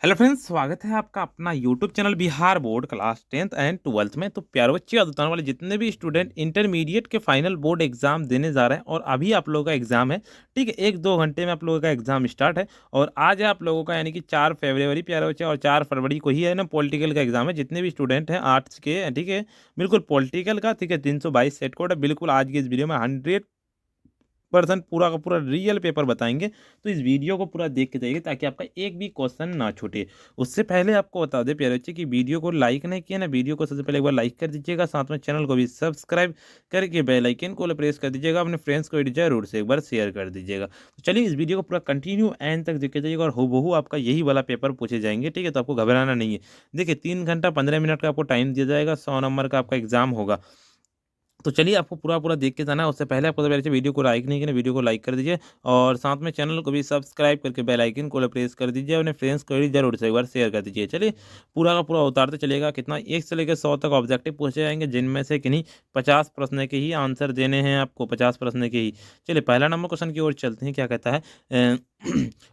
Hello friends, स्वागत है आपका अपना YouTube channel Bihar board class 10th and 12th में। तो प्यारे बच्चे और वाले जितने भी स्टूडेंट इंटरमीडिएट के फाइनल बोर्ड एग्जाम देने जा रहे हैं और अभी आप लोगों का एग्जाम है, ठीक है। 1-2 घंटे में आप लोगों का एग्जाम स्टार्ट है और आज है आप लोगों का यानी कि 4 फरवरी प्यारे बच्चे और 4 फरवरी को ही है ना पॉलिटिकल का एग्जाम है। जितने भी स्टूडेंट हैं आर्ट्स के, ठीक है, बिल्कुल पॉलिटिकल का, ठीक है, 322 सेट कोड है। बिल्कुल आज की इस वीडियो में 100% पूरा का पूरा रियल पेपर बताएंगे। तो इस वीडियो को पूरा देख के जाइए ताकि आपका एक भी क्वेश्चन ना छूटे। उससे पहले आपको बता दें प्यारे बच्चे कि वीडियो को लाइक नहीं किया ना, वीडियो को सबसे पहले एक बार लाइक कर दीजिएगा, साथ में चैनल को भी सब्सक्राइब करके बेल आइकन को प्रेस कर दीजिएगा। अपने फ्रेंड्स को जरूर से एक बार शेयर कर दीजिएगा। तो चलिए इस वीडियो को पूरा कंटिन्यू एंड तक देख के जाइएगा और हूबहू आपका यही वाला पेपर पूछे जाएंगे, ठीक है। तो आपको घबराना नहीं है। देखिए 3 घंटा 15 मिनट का आपको टाइम दिया जाएगा, 100 नंबर का आपका एग्जाम होगा। तो चलिए आपको पूरा पूरा देख के जाना है। उससे पहले आपको तो पहले से वीडियो को लाइक नहीं किया, वीडियो को लाइक कर दीजिए और साथ में चैनल को भी सब्सक्राइब करके बेल आइकन को प्रेस कर दीजिए। अपने फ्रेंड्स को भी जरूर से एक बार शेयर कर दीजिए। चलिए पूरा का पूरा उतारते चलेगा। कितना 1 से लेकर 100 तक ऑब्जेक्टिव पूछे जाएंगे, जिनमें से किन्हीं 50 प्रश्न के ही आंसर देने हैं आपको, 50 प्रश्न के ही। चलिए पहला नंबर क्वेश्चन की ओर चलते हैं। क्या कहता है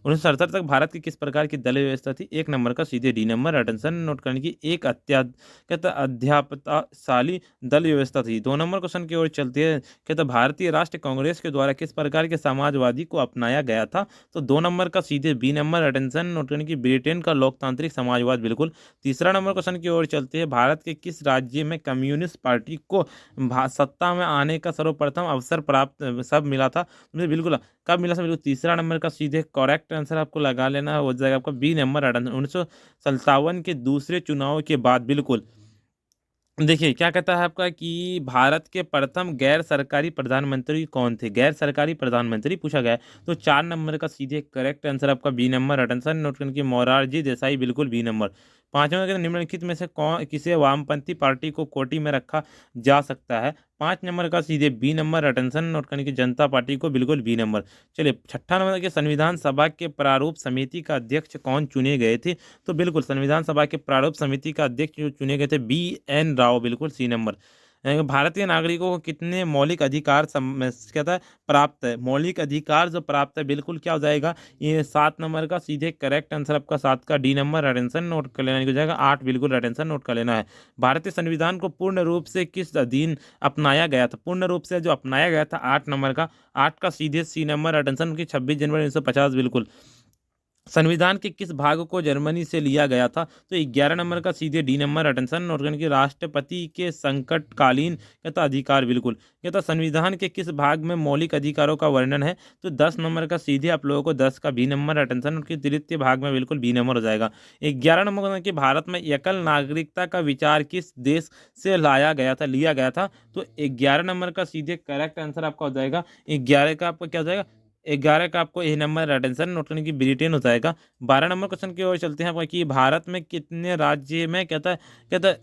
1977 तक भारत की किस प्रकार की दल व्यवस्था थी? 1 नंबर का सीधे डी नंबर, अटेंशन नोट करने की, एक कहता अध्यापताशाली दल व्यवस्था थी। 2 नंबर क्वेश्चन की ओर चलती है। कहता भारतीय राष्ट्रीय कांग्रेस के द्वारा किस प्रकार के समाजवादी को अपनाया गया था? तो 2 नंबर का सीधे बी नंबर, अटेंशन नोट करने की, ब्रिटेन का लोकतांत्रिक समाजवाद, बिल्कुल। तीसरा नंबर क्वेश्चन की ओर चलती है। भारत के किस राज्य में कम्युनिस्ट पार्टी को सत्ता में आने का सर्वप्रथम अवसर प्राप्त सब मिला था? मुझे बिल्कुल कब मिला था? बिल्कुल तीसरा नंबर का सीधे करेक्ट आंसर आपको लगा लेना है, हो जाएगा आपका बी नंबर, 1957 के दूसरे चुनाव के बाद, बिल्कुल। देखिए क्या कहता है आपका कि भारत के प्रथम गैर सरकारी प्रधानमंत्री कौन थे? गैर सरकारी प्रधानमंत्री पूछा गया है। तो 4 नंबर का सीधे करेक्ट आंसर आपका बी नंबर, अटेंशन नोट करने की, मोरारजी देसाई, बिल्कुल बी नंबर। पांचवें के निम्नलिखित में से कौन किसे वामपंथी पार्टी को कोटि में रखा जा सकता है? 5 नंबर का सीधे बी नंबर, अटेंशन नोट करने की, जनता पार्टी को, बिल्कुल बी नंबर। चलिए छठा नंबर के संविधान सभा के प्रारूप समिति का अध्यक्ष कौन चुने गए थे? तो बिल्कुल संविधान सभा के प्रारूप समिति का अध्यक्ष जो चुने गए थे, बी एन राव, बिल्कुल सी नंबर। भारतीय नागरिकों को कितने मौलिक अधिकार कहता है प्राप्त है? मौलिक अधिकार जो प्राप्त है, बिल्कुल क्या हो जाएगा ये 7 नंबर का सीधे करेक्ट आंसर आपका 7 का डी नंबर, अटेंशन नोट कर लेना हो जाएगा 8, बिल्कुल अटेंशन नोट कर लेना है। भारतीय संविधान को पूर्ण रूप से किस अधीन अपनाया गया था? पूर्ण रूप से जो अपनाया गया था, 8 नंबर का, 8 का सीधे सी नंबर, अटेंशन की 26 जनवरी 1950, बिल्कुल। संविधान के किस भाग को जर्मनी से लिया गया था? तो 11 नंबर का सीधे डी नंबर, अटेंशन और की, राष्ट्रपति के संकटकालीन कहता अधिकार, बिल्कुल। कहता संविधान के किस भाग में मौलिक अधिकारों का वर्णन है? तो 10 नंबर का सीधे आप लोगों को 10 का बी नंबर, अटेंशन उनके तृतीय भाग में, बिल्कुल बी नंबर हो जाएगा। 11 नंबर कि भारत में एकल नागरिकता का विचार किस देश से लिया गया था? तो 11 नंबर का सीधे करेक्ट आंसर आपका हो जाएगा 11 का, आपका क्या हो जाएगा 11 का आपको ए नंबर, अटेंशन नोट करने की, ब्रिटेन हो जाएगा। 12 नंबर क्वेश्चन की ओर चलते हैं आपका कि भारत में कितने राज्य में कहता है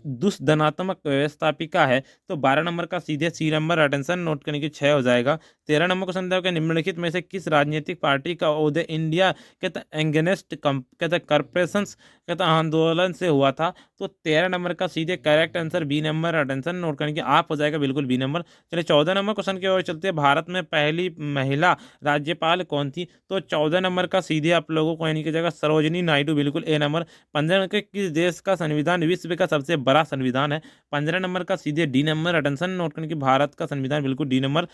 दुष्धनात्मक व्यवस्थापिका है? तो 12 नंबर का सीधे सी नंबर, अटेंशन नोट करने की, 6 हो जाएगा। 13 नंबर क्वेश्चन था कि निम्नलिखित में से किस राजनीतिक पार्टी का उदय इंडिया कहता एंगेनेस्ट कहता करप्शन कहता आंदोलन से हुआ था? तो 13 नंबर का सीधे correct answer B number, attention note करने की, आप हो जाएगा, बिल्कुल बी नंबर। चलिए 14 नंबर क्वेश्चन की ओर चलते हैं। भारत में पहली महिला राज्यपाल कौन थी? तो 14 नंबर का सीधे आप लोगों को यानी कि जगह सरोजनी नायडू, बिल्कुल ए नंबर। 15 के किस देश का संविधान विश्व का सबसे बड़ा संविधान है? 15 नंबर का सीधे डी नंबर, अटेंशन नोट करने की, भारत का संविधान, बिल्कुल डी नंबर।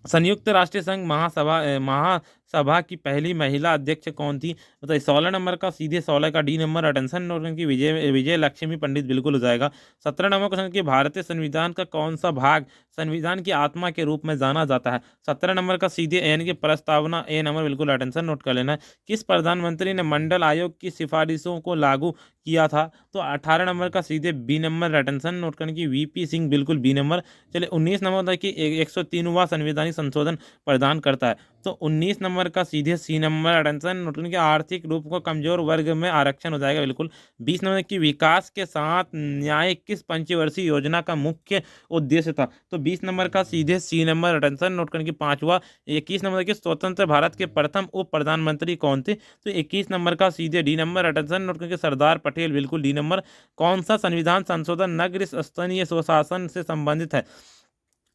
संयुक्त राष्ट्र संघ महासभा की पहली महिला अध्यक्ष कौन थी? मतलब 16 नंबर का सीधे 16 का डी नंबर, अटेंशन नोट की, विजय विजय लक्ष्मी पंडित, बिल्कुल हो जाएगा। 17 नंबर क्वेश्चन की भारतीय संविधान का कौन सा भाग संविधान की आत्मा के रूप में जाना जाता है? 17 नंबर का सीधे यानी कि प्रस्तावना, ए नंबर, बिल्कुल अटेंशन नोट कर लेना है। किस प्रधानमंत्री ने मंडल आयोग की सिफारिशों को लागू किया था? तो 18 नंबर का सीधे बी नंबर, अटेंशन नोट करने की, वीपी सिंह, बिल्कुल बी नंबर। चलिए 19 नंबर था कि 103वां संविधानिक संशोधन प्रदान करता है? तो 19 नंबर का सीधे सी नंबर, अटेंशन नोट करने की, आर्थिक रूप को कमजोर वर्ग में आरक्षण हो जाएगा, बिल्कुल। 20 नंबर की विकास के साथ न्याय किस पंचवर्षीय योजना का मुख्य उद्देश्य था? तो 20 नंबर का सीधे सी नंबर, अटेंशन नोट करने की, पांचवा। 21 नंबर के स्वतंत्र भारत के प्रथम उप प्रधानमंत्री कौन थे? तो 21 नंबर का सीधे डी नंबर, अटेंशन नोट करके, सरदार पटेल, बिल्कुल डी नंबर। कौन सा संविधान संशोधन नगरीय स्थानीय स्वशासन से संबंधित है?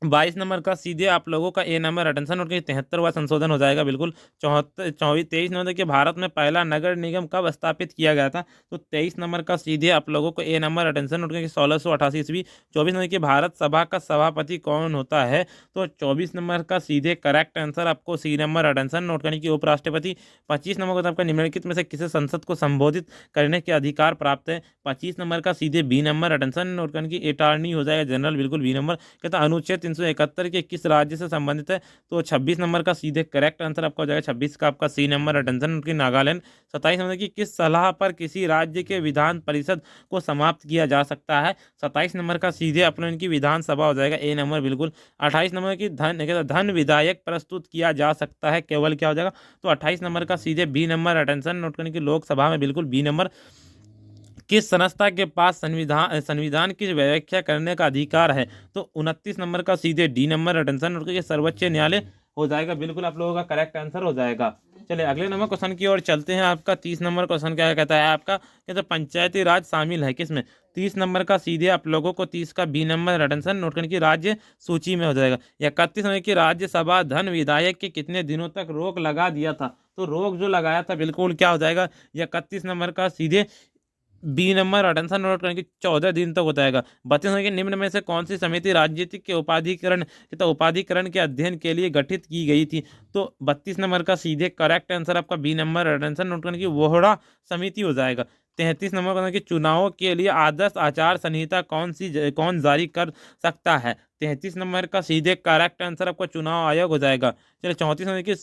22 नंबर का सीधे आप लोगों का ए नंबर अटेंशन और 73वां संशोधन हो जाएगा बिल्कुल। 23 नंबर देखिए भारत में पहला नगर निगम कब स्थापित किया गया था, तो 23 नंबर का सीधे आप लोगों को ए नंबर अटेंशन और 1688 ईस्वी। 24 नंबर की भारत सभा का सभापति कौन होता है, तो 24 नंबर का सीधे करेक्ट आंसर आपको सी नंबर अटेंशन नोट करने की उपराष्ट्रपति। 25 नंबर को आपका निम्नलिखित में से किसे संसद को संबोधित करने के अधिकार प्राप्त है, 25 नंबर का सीधे बी नंबर अटेंशन नोट करने की अटॉर्नी हो जाएगा जनरल बिल्कुल बी नंबर। कहता अनुच्छेद 371 के किस राज्य से संबंधित है, तो 26 नंबर का सीधे करेक्ट आंसर आपका हो जाएगा 26 का आपका सी नंबर अटेंशन उनकी नागालैंड। 27 नंबर की किस सलाह पर किसी राज्य के विधान परिषद को समाप्त किया जा सकता है, 27 नंबर का सीधे अपने इनकी विधानसभा हो जाएगा ए नंबर बिल्कुल। 28 नंबर की धन विधायक प्रस्तुत किया जा सकता है केवल क्या हो जाएगा, तो 28 नंबर का सीधे बी नंबर अटेंशन नोट करने की लोकसभा में बिल्कुल बी नंबर। किस संस्था के पास संविधान संविधान की व्याख्या करने का अधिकार है, तो 29 नंबर का सीधे डी नंबर अटेंशन और ये सर्वोच्च न्यायालय हो जाएगा बिल्कुल आप लोगों का करेक्ट आंसर हो जाएगा। चलिए अगले नंबर क्वेश्चन की ओर चलते हैं। आपका 30 नंबर क्वेश्चन क्या कहता है आपका, कहते पंचायती राज शामिल है किसमें, 30 नंबर का सीधे आप लोगों को 30 का बी नंबर अटेंशन नोट करने की राज्य सूची में हो जाएगा। 31 नंबर की राज्यसभा धन विधायक के कितने दिनों तक रोक लगा दिया था, तो रोक जो लगाया था बिल्कुल क्या हो जाएगा, 31 नंबर का सीधे बी नंबर अटेंशन नोट करने की 14 दिन तक होता है। 32 के निम्न में से कौन सी समिति राजनीतिक के उपाधिकरण तथा उपाधिकरण के अध्ययन के लिए गठित की गई थी, तो 32 नंबर का सीधे करेक्ट आंसर आपका बी नंबर अटेंशन नोट करने की वोहरा समिति हो जाएगा। 33 नंबर का कि चुनावों के लिए आदर्श आचार संहिता कौन जारी कर सकता है, 33 नंबर का सीधे करेक्ट आंसर आपका चुनाव आयोग हो जाएगा। चलिए 34 नंबर की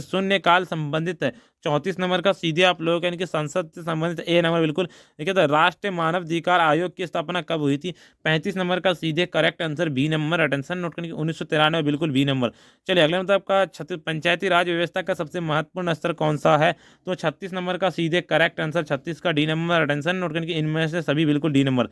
शून्य काल संबंधित है, 34 नंबर का सीधे आप लोगों का यानी कि संसद से संबंधित ए नंबर बिल्कुल। देखिए तो राष्ट्रीय मानव अधिकार आयोग की स्थापना कब हुई थी, 35 नंबर का सीधे correct answer B number attention note करने की 1993 बिल्कुल बी नंबर। चलिए अगले मतलब आपका पंचायती राज व्यवस्था का सबसे महत्वपूर्ण स्तर कौन सा है, तो 36 नंबर का सीधे करेक्ट आंसर 36 का डी नंबर अटेंशन नोट करने की इनमें से सभी बिल्कुल डी नंबर।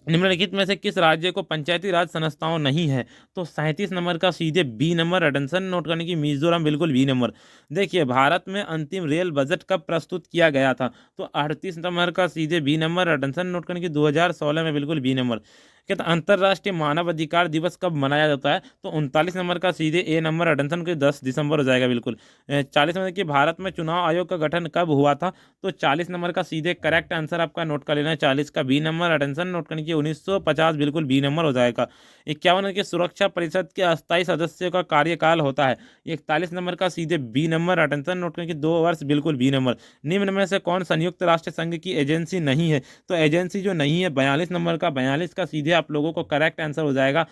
निम्नलिखित में से किस राज्य को पंचायती राज संस्थाओं नहीं है, तो 37 नंबर का सीधे बी नंबर अटेंशन नोट करने की मिजोरम बिल्कुल बी नंबर। देखिए भारत में अंतिम रेल बजट कब प्रस्तुत किया गया था, तो 38 नंबर का सीधे बी नंबर अटेंशन नोट करने की 2016 में बिल्कुल बी नंबर। कहते अंतर्राष्ट्रीय मानव अधिकार दिवस कब मनाया जाता है, तो 39 नंबर का सीधे ए नंबर अटेंशन के 10 दिसंबर हो जाएगा बिल्कुल। 40 नंबर की भारत में चुनाव आयोग का गठन कब हुआ था, तो 40 नंबर का सीधे करेक्ट आंसर आपका नोट कर लेना है 40 का बी नंबर अटेंशन नोट करने की 1950 बिल्कुल बी नंबर हो जाएगा। 51 की सुरक्षा परिषद के अस्थायी सदस्यों का कार्यकाल होता है, 41 नंबर का सीधे बी नंबर अटेंशन नोट करने की 2 वर्ष बिल्कुल बी नंबर। निम्न में से कौन संयुक्त राष्ट्र संघ की एजेंसी नहीं है, तो एजेंसी जो नहीं है 42 नंबर का 42 का सीधे आप लोगों को करेक्ट आंसर हो जाएगा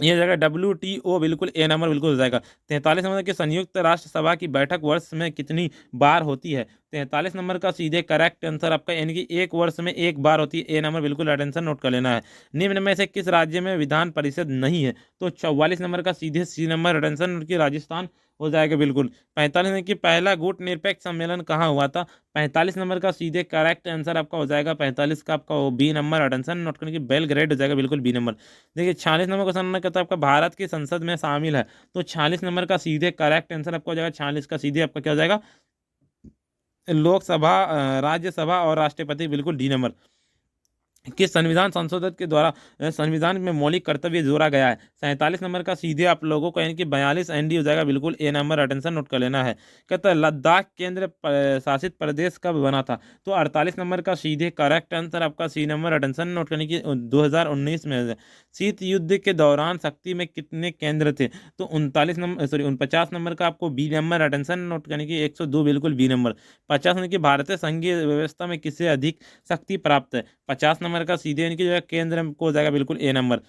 ये जगह WTO बिल्कुल ए नंबर बिल्कुल हो जाएगा। 43 नंबर की संयुक्त राष्ट्र सभा की बैठक वर्ष में कितनी बार होती है, 43 नंबर का सीधे करेक्ट आंसर आपका यानी कि एक वर्ष में एक बार होती है, ए नंबर बिल्कुल अटेंशन नोट कर लेना है। निम्न में से किस राज्य में विधान परिषद नहीं है, तो 44 नंबर का सीधे सी नंबर अटेंशन नोट की राजस्थान हो जाएगा बिल्कुल। 45 नंबर की पहला गुट निरपेक्ष सम्मेलन कहाँ हुआ था, 45 नंबर का सीधे करेक्ट आंसर आपका हो जाएगा 45 का आपका बी नंबर अटेंशन नोट करने की बेलग्रेड हो जाएगा बिल्कुल बी नंबर। देखिए 46 नंबर क्वेश्चन में कहता है आपका भारत की संसद में शामिल है, तो 46 नंबर का सीधे करेक्ट आंसर आपका हो जाएगा 46 का सीधे आपका क्या हो जाएगा लोकसभा राज्यसभा और राष्ट्रपति बिल्कुल डी नंबर। कि संविधान संशोधन के द्वारा संविधान में मौलिक कर्तव्य जोड़ा गया है, 47 नंबर का सीधे आप लोगों को यानी कि 42 एनडी हो जाएगा बिल्कुल ए नंबर अटेंशन नोट कर लेना है। कहता है लद्दाख केंद्र शासित प्रदेश कब बना था, तो 48 नंबर का सीधे करेक्ट आंसर आपका सी नंबर अटेंशन नोट करने की 2019 में है। शीत युद्ध के दौरान शक्ति में कितने केंद्र थे, तो 49 नंबर का आपको बी नंबर अटेंशन नोट करने की 102 बिल्कुल बी नंबर। 50 नंबर की भारतीय संघीय व्यवस्था में किससे अधिक शक्ति प्राप्त है, 50 नंबर का सीधे इनकी जो है केंद्र को हो जाएगा बिल्कुल ए नंबर।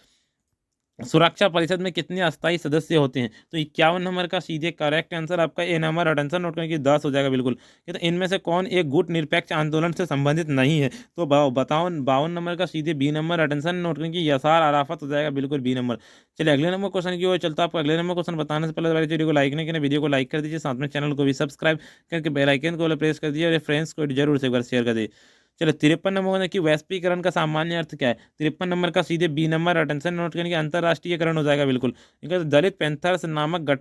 सुरक्षा परिषद में कितने अस्थायी सदस्य होते हैं, तो 51 नंबर का सीधे करेक्ट आंसर आपका ए नंबर अटेंशन नोट करने की 10 हो जाएगा बिल्कुल। ये तो इनमें से कौन एक गुट निरपेक्ष आंदोलन से संबंधित नहीं है, तो बताओ 52 नंबर का सीधे बी नंबर अटेंशन नोट करने की यसार अराफत हो जाएगा बिल्कुल बी नंबर। चलिए अगले नंबर क्वेश्चन की ओर चलता है। आपको अगले नंबर क्वेश्चन बताने से पहले हमारी वीडियो को लाइक नहीं किया, वीडियो को लाइक कर दीजिए, साथ में चैनल को भी सब्सक्राइब करके बेल आइकन को प्रेस कर दीजिए और फ्रेंड्स को जरूर से एक बार शेयर कर दीजिए। चलो 53 नंबर की वैश्वीकरण का सामान्य अर्थ क्या है, 53 नंबर का सीधे बी नंबर अटेंशन नोट करने की अंतर्राष्ट्रीयकरण हो जाएगा बिल्कुल। दलित पैंथर्स नामक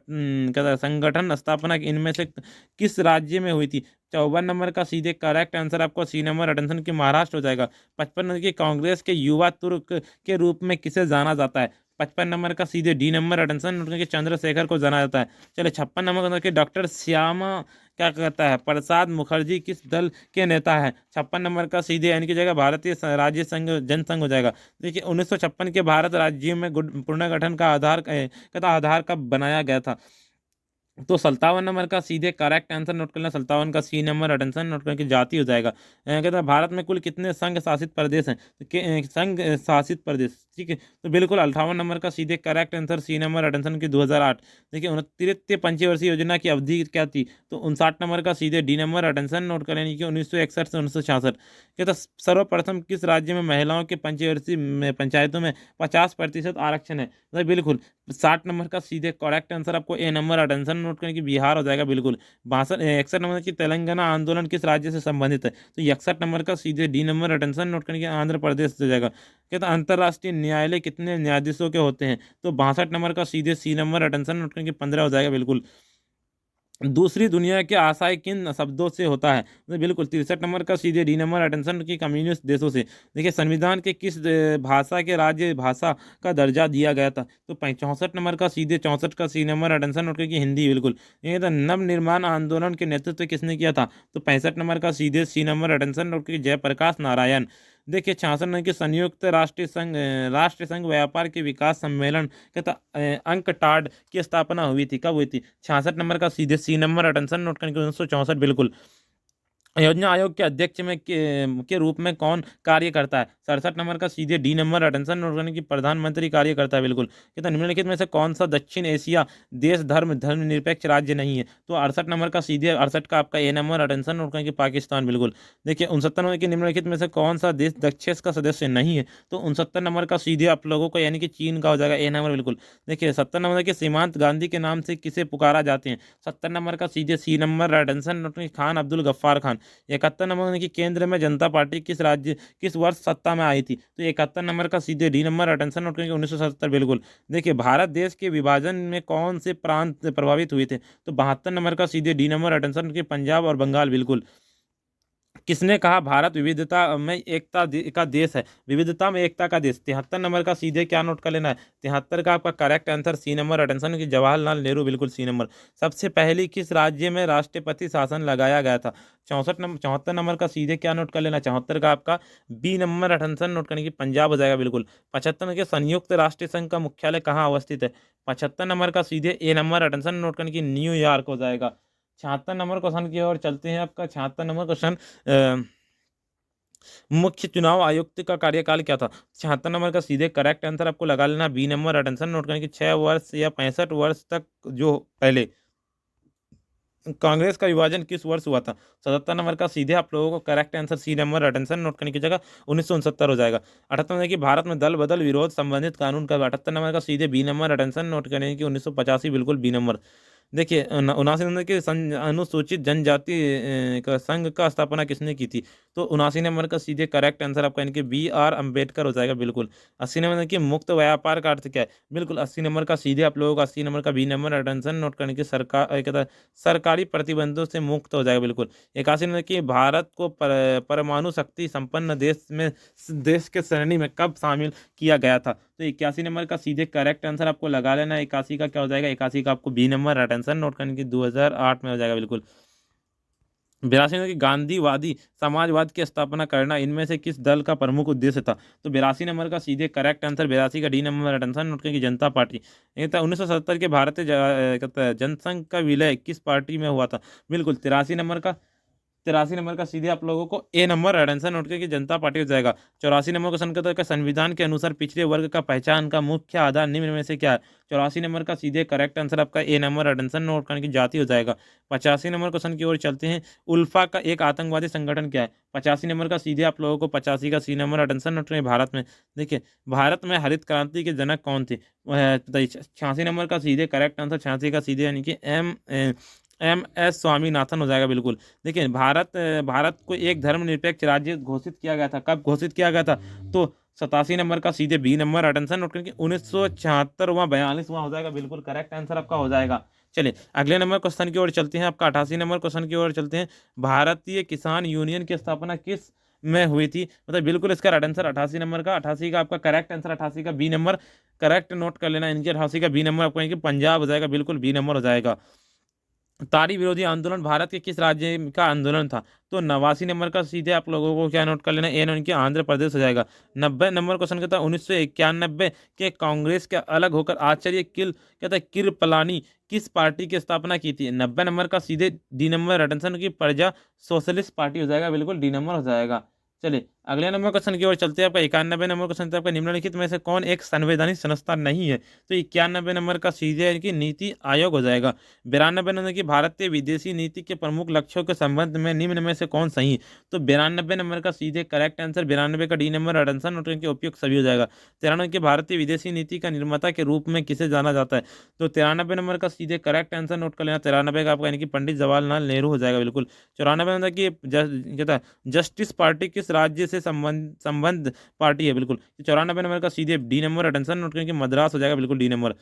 संगठन स्थापना इनमें से किस राज्य में हुई थी, 54 नंबर का सीधे करेक्ट आंसर आपको सी नंबर अटेंशन की महाराष्ट्र हो जाएगा। 55 नंबर की कांग्रेस के युवा तुर्क के रूप में किसे जाना जाता है, 55 नंबर का सीधे डी नंबर, अटेंशन नोट करके चंद्रशेखर को जाना जाता है। चलिए 56 नंबर का डॉक्टर श्यामा क्या कहता है प्रसाद मुखर्जी किस दल के नेता है। 56 नंबर का सीधे यानी कि जगह भारतीय राज्य संघ जनसंघ हो जाएगा। देखिए 1956 के भारत राज्य में पुनर्गठन का आधार कब बनाया गया था। तो 57 नंबर का सीधे करेक्ट आंसर नोट करना, 57 का सी नंबर, अटेंशन नोट करके जाती हो जाएगा। कहता है भारत में कुल कितने संघ शासित प्रदेश हैं। तो संघ शासित प्रदेश, ठीक है। तो बिल्कुल 58 नंबर का सीधे correct answer C number, attention की 2008। देखिए 29 पंचवर्षीय योजना की अवधि क्या थी। तो 59 नंबर का सीधे डी नंबर, अटेंशन नोट करें कि 1961 से 1966। कहता सर्वप्रथम किस राज्य में महिलाओं के पंचवर्षीय पंचायतों में 50% आरक्षण है। तो बिल्कुल 60 नंबर का सीधे करेक्ट आंसर आपको ए नंबर, अटेंशन नोट करने की बिहार हो जाएगा बिल्कुल। 61 नंबर की तेलंगाना आंदोलन किस राज्य से संबंधित है। तो 61 नंबर का सीधे डी नंबर, अटेंशन नोट करने की आंध्र प्रदेश हो जाएगा। कहता अंतर्राष्ट्रीय न्यायालय कितने न्यायाधीशों के होते हैं। तो 62 नंबर का सीधे सी नंबर, अटेंशन नोट करने की 15 हो जाएगा बिल्कुल। दूसरी दुनिया के आशय किन शब्दों से होता है। तो बिल्कुल 63 नंबर का सीधे डी नंबर, अटेंशन की कम्युनिस्ट देशों से। देखिए संविधान के किस भाषा के राज्य भाषा का दर्जा दिया गया था। तो 64 नंबर का सीधे 64 का सी नंबर, अटेंशन नोट की हिंदी बिल्कुल। ये तो नवनिर्माण आंदोलन के नेतृत्व किसने किया था। तो 65 नंबर का सीधे सी नंबर, अटेंशन नोट की जयप्रकाश नारायण। देखिए 66 नंबर के संयुक्त राष्ट्र संघ व्यापार के विकास सम्मेलन कहता अंकटाड की स्थापना हुई थी, कब हुई थी। 66 नंबर का सीधे सी नंबर, अटेंशन नोट करके 1964 बिल्कुल। योजना आयोग के अध्यक्ष के रूप में कौन कार्य करता है। 67 नंबर का सीधे डी नंबर, अटेंशन नोट करने की प्रधानमंत्री कार्य करता है बिल्कुल। कहता निम्नलिखित में से कौन सा दक्षिण एशिया देश धर्मनिरपेक्ष राज्य नहीं है। तो 68 नंबर का सीधे 68 का आपका ए नंबर, अटेंशन नोट करने की पाकिस्तान बिल्कुल। देखिए 69 नंबर की निम्नलिखित में से कौन सा देश दक्षेस का सदस्य नहीं है। तो 69 नंबर का सीधे आप लोगों को यानी कि चीन का हो जाएगा ए नंबर बिल्कुल। देखिए 70 नंबर के सीमांत गांधी के नाम से किसे पुकारा जाते हैं। 70 नंबर का सीधे सी नंबर, अटेंशन नोट करके खान अब्दुल गफ्फार खान। 71 नंबर की केंद्र में जनता पार्टी किस वर्ष सत्ता में आई थी। तो 71 नंबर का सीधे डी नंबर, अटेंशन नोट करके 1977 बिल्कुल। देखिए भारत देश के विभाजन में कौन से प्रांत प्रभावित हुए थे। तो 72 नंबर का सीधे डी नंबर, अटेंशन के पंजाब और बंगाल बिल्कुल। किसने कहा भारत विविधता में एकता का देश है, विविधता में एकता का देश। 73 नंबर का सीधे क्या नोट कर लेना है। 73 का आपका correct answer C number, attention की जवाहरलाल नेहरू बिल्कुल सी नंबर। सबसे पहली किस राज्य में राष्ट्रपति शासन लगाया गया था। 74 नंबर का सीधे क्या नोट कर लेना। 74 का आपका बी नंबर, अटेंशन नोट करने की पंजाब हो जाएगा बिल्कुल। 75 के संयुक्त राष्ट्र संघ का मुख्यालय कहाँ अवस्थित है। 75 नंबर का सीधे ए नंबर, अटेंशन नोट करने की न्यूयॉर्क हो जाएगा। 76 नंबर क्वेश्चन की ओर चलते हैं। आपका 76 नंबर क्वेश्चन मुख्य चुनाव आयुक्त का कार्यकाल क्या था। 76 नंबर का सीधे करेक्ट आंसर आपको लगा लेना बी नंबर, अटेंशन नोट करने की 6 वर्ष या 65 वर्ष तक जो पहले। कांग्रेस का विभाजन किस वर्ष हुआ था। 77 नंबर का सीधे आप लोगों को correct answer C number, attention note करने की जगह 1969 हो जाएगा। 78 नंबर की भारत में दल बदल विरोध संबंधित कानून का। 78 नंबर का सीधे बी नंबर, अटेंशन नोट करने की 1985 बिल्कुल बी नंबर। देखिए 79 नंबर के अनुसूचित जनजाति का संघ का स्थापना किसने की थी। तो 79 नंबर का सीधे करेक्ट आंसर आपका इनके बी आर अम्बेडकर हो जाएगा बिल्कुल। 80 नंबर की मुक्त व्यापार का अर्थ क्या है। बिल्कुल 80 नंबर का सीधे आप लोगों का 80 नंबर का बी नंबर, अटेंशन नोट करने की सरकारी प्रतिबंधों से मुक्त हो जाएगा बिल्कुल। 81 नंबर की भारत को परमाणु शक्ति संपन्न देश के श्रेणी में कब शामिल किया गया था। तो 81 नंबर का सीधे करेक्ट आंसर आपको लगा लेना है। 81 का क्या हो जाएगा। 81 का आपको बी नंबर, अटेंशन नोट करने की 2008 में हो जाएगा बिल्कुल। 82 नंबर की गांधीवादी समाजवाद की स्थापना करना इनमें से किस दल का प्रमुख उद्देश्य था। तो 82 नंबर का सीधे करेक्ट आंसर 82 का डी नंबर, अटेंशन नोट करने की जनता पार्टी। ये था 1970 के भारतीय जनसंघ का विलय किस पार्टी में हुआ था। बिल्कुल 83 नंबर का सीधे आप लोगों को ए नंबर, अटेंशन नोट करके जनता पार्टी हो जाएगा। 84 नंबर क्वेश्चन कहता है कि संविधान के अनुसार पिछड़े वर्ग का पहचान का मुख्य आधार निम्न में से क्या है। 84 नंबर का सीधे करेक्ट आंसर आपका ए नंबर, अटेंशन नोट करने की जाति हो जाएगा। 85 नंबर क्वेश्चन की ओर चलते हैं। उल्फा का एक आतंकवादी संगठन क्या है। 85 नंबर का सीधे आप लोगों को 85 का सी नंबर, अटेंशन नोट करें भारत में। देखिए भारत में हरित क्रांति के जनक कौन थे। 86 नंबर का सीधे करेक्ट आंसर 86 का सीधे यानी कि एम एस स्वामीनाथन हो जाएगा बिल्कुल। देखिए भारत को एक धर्मनिरपेक्ष राज्य घोषित किया गया था, कब घोषित किया गया था। तो 87 नंबर का सीधे बी नंबर, अटेंशन नोट करके 1976वां 42वां हो जाएगा बिल्कुल। करेक्ट आंसर आपका हो जाएगा। चलिए अगले नंबर क्वेश्चन की ओर चलते हैं। आपका 88 नंबर क्वेश्चन की ओर चलते हैं। भारतीय किसान यूनियन की स्थापना किस में हुई थी। मतलब बिल्कुल इसका राइट आंसर 88 नंबर का, 88 का आपका करेक्ट आंसर, 88 का बी नंबर करेक्ट नोट कर लेना इनके, 88 का बी नंबर आपको यानी कि पंजाब हो जाएगा, बिल्कुल बी नंबर हो जाएगा। तारी विरोधी आंदोलन भारत के किस राज्य का आंदोलन था? तो 89 नंबर का सीधे आप लोगों को क्या नोट कर लेना, ए उनके आंध्र प्रदेश हो जाएगा। 90 नंबर क्वेश्चन कहता है 1991 के कांग्रेस के अलग होकर आचार्य किल कहता है कृपलानी किस पार्टी की स्थापना की थी? 90 नंबर का सीधे डी नंबर अटेंशन की प्रजा सोशलिस्ट पार्टी हो जाएगा, बिल्कुल डी नंबर हो जाएगा। चलिए अगले नंबर क्वेश्चन की ओर चलते हैं। आपका 91 नंबर क्वेश्चन था आपका, निम्नलिखित में से कौन एक संवैधानिक संस्था नहीं है? तो 91 नंबर का सीधे इनकी नीति आयोग हो जाएगा। 92 नंबर की भारतीय विदेशी नीति के प्रमुख लक्ष्यों के संबंध में निम्न में से कौन सही? तो 92 नंबर का सीधे करेक्ट आंसर, 92 का डी नंबर अटेंशन और इनके उपयुक्त सभी हो जाएगा। 93 की भारतीय विदेशी नीति का निर्माता के रूप में किसे जाना जाता है? तो 93 नंबर का सीधे करेक्ट आंसर नोट कर लेना, 93 का आपका यानी कि पंडित जवाहरलाल नेहरू हो जाएगा, बिल्कुल। 94 नंबर की कहता है जस्टिस पार्टी किस राज्य से संबंध पार्टी है? बिल्कुल 94 नंबर का सीधे डी नंबर अटेंशन नोट करके मद्रास हो जाएगा, बिल्कुल डी नंबर।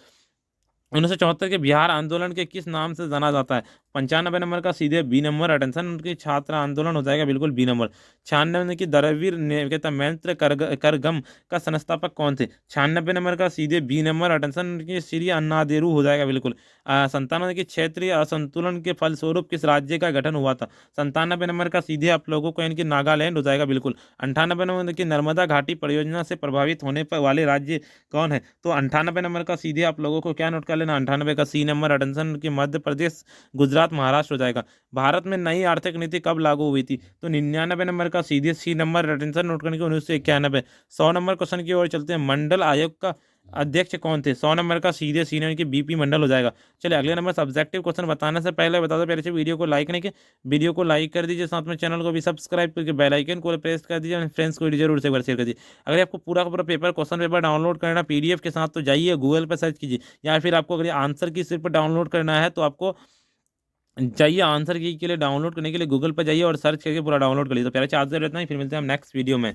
1974 के बिहार आंदोलन के किस नाम से जाना जाता है? 95 नंबर का सीधे बी नंबर अटेंशन उनकी छात्र आंदोलन हो जाएगा, बिल्कुल बी नंबर। 96 की धर्मवीर कहता मैत्र करगम का संस्थापक कौन थे? 96 नंबर का सीधे बी नंबर अटेंशन उनकी श्री अन्नादेरू हो जाएगा, बिल्कुल। 97 की क्षेत्रीय असंतुलन के फलस्वरूप किस राज्य का गठन हुआ था? 97 नंबर का सीधे आप लोगों को इनकी नागालैंड हो जाएगा, बिल्कुल। 98 नंबर की नर्मदा घाटी परियोजना से प्रभावित होने पर वाले राज्य कौन है? तो 98 नंबर का सीधे आप लोगों को क्या नोट कर लेना, 98 का सी नंबर अटेंशन की मध्य प्रदेश गुजरात महाराष्ट्र हो जाएगा। भारत में नई आर्थिक नीति कब लागू हुई थी? तो 99 नंबर का सीधे सी नंबर अटेंशन नोट करने की 1991। 100 नंबर क्वेश्चन की ओर चलते हैं। मंडल आयोग का अध्यक्ष कौन थे? 100 नंबर का सीधे सीनियर की बीपी मंडल हो जाएगा। चलिए अगले नंबर सब्जेक्टिव क्वेश्चन बताने से पहले बता दो पहले से वीडियो को लाइक नहीं किया, वीडियो को लाइक कर दीजिए, साथ में चैनल को भी सब्सक्राइब करके बेल आइकन को प्रेस कर दीजिए, फ्रेंड्स को जरूर से एक बार शेयर कर दीजिए। अगर आपको पूरा का पूरा पेपर क्वेश्चन पेपर डाउनलोड करना पीडीएफ के साथ, तो जाइए गूगल पर सर्च कीजिए, या फिर आपको अगर आंसर की सिर्फ डाउनलोड करना है तो आपको जाइए आंसर की के लिए डाउनलोड करने के लिए गूगल पर जाइए और सर्च करके पूरा डाउनलोड कर लीजिए। तो प्यारे चार्जर रहता है, फिर मिलते हैं हम नेक्स्ट वीडियो में।